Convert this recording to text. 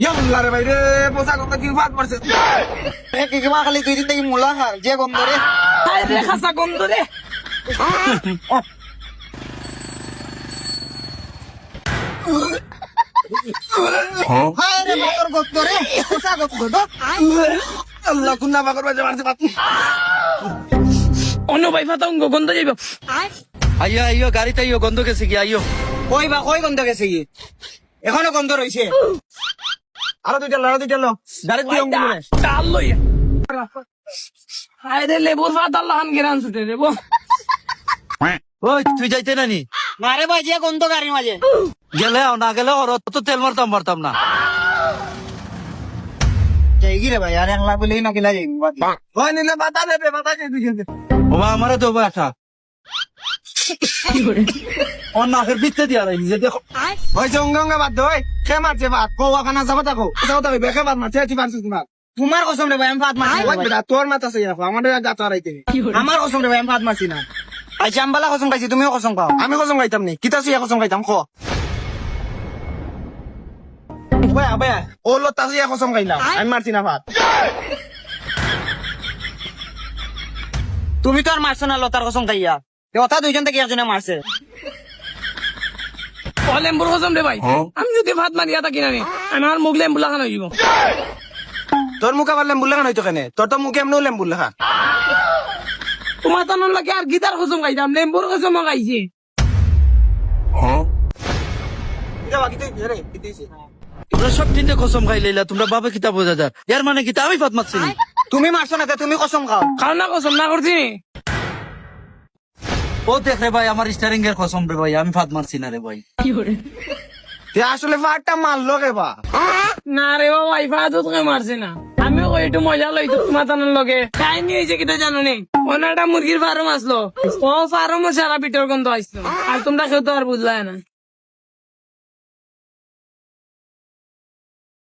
ইয়াল্লারে ভাই রে পোশাক কথা কি ফাট পড়ছে কিমা খালি 2 দিন থেকে মুলা খার যে গন্ধ রে হায় রে খাসা গন্ধ রে হায় রে মোটর গন্ধ রে পোষা গন্ধ আল্লাহ কুন্না বাকর বাজে মারছে বাত অন্য ভাই ফাতা গন্ধ যাইব আইয়ো আইয়ো গাড়িতে আইয়ো গন্ধ গেছে কি আইয়ো কই গন্ধ গেছে কি এখনো গন্ধ রইছে আরো দুইটা লো ডাইরেক্ট দিয়ে অঙ্গ করে ডাল লইয়া হায় রে লেবুর ফাতা লাহান গেরান ছুটে রে বো ওই তুই যাইতে নানি মারে ভাই যে গন্ধ গাড়ির মাঝে গেলে না গেলে ওর তো তেল মারতাম না যাই রে ভাই আর এক লাখ বলেই না গিলা যাই ওই নিলে বাতা দেবে বাতা দিয়ে দিছে ওবা আমারে তো বাটা ও নাকের ভিতরে দিয়া রাখি যে দেখো ওই যে অঙ্গ বাদ দই খে মারছে বাত কোয়া খানা যাবা তাকো যাও তাই বেখে বাত মারছে আছি পারছিস না তোমার কসম রে ভাই আমি ফাত মারছি ওই বেটা তোর মাথা সই রাখো আমাদের গাত আরাইতে আমার কসম রে ভাই আমি ফাত মারছি না আজ আমবালা কসম খাইছি তুমিও কসম খাও আমি কসম গাইতাম নি কিতা সই কসম গাইতাম খ ওই ও লতা সই কসম গাইলাম আমি মারছি না ভাত তুমি তো আর মারছো না লতার কসম খাইয়া ওটা দুইজন থেকে একজনে মারছে ও লেম্বুর কসম রে ভাই আমি যদি ভাত মারিয়া থাকি না আমার মুখ লেম্বু লাগানো হইব তোর মুখে আবার লেম্বু লেখান হইতো কেনে তোর তো মুখে এমনিও লেম্বু লেখা তোমার তো লাগে আর গীতার কসম খাইতাম লেম্বুর কসম খাইছি তোমরা সব তিনটে কসম খাই লইলা তোমরা বাবা কিতা বোঝা যার এর মানে কিতা আমি ফাত মারছি নি। তুমি মারছো না তে তুমি কসম খাও খাও না কসম না করছি ও দেখ রে ভাই আমার স্টারিং এর কসম রে ভাই আমি ফাত মারছি না রে ভাই আসলে ফাটটা মারলো কে বা না রে ও ওয়াইফা তো তোকে মারছে না আমিও ওই একটু মজা লইতো তোমার তানোর লগে কাহিনী হয়েছে কিটা জানো নি ওনাটা মুরগির ফার্ম আসলো ও ফার্ম সারা পিঠের গন্ধ আসলো আর তোমরা কেউ তো আর বুঝলাই না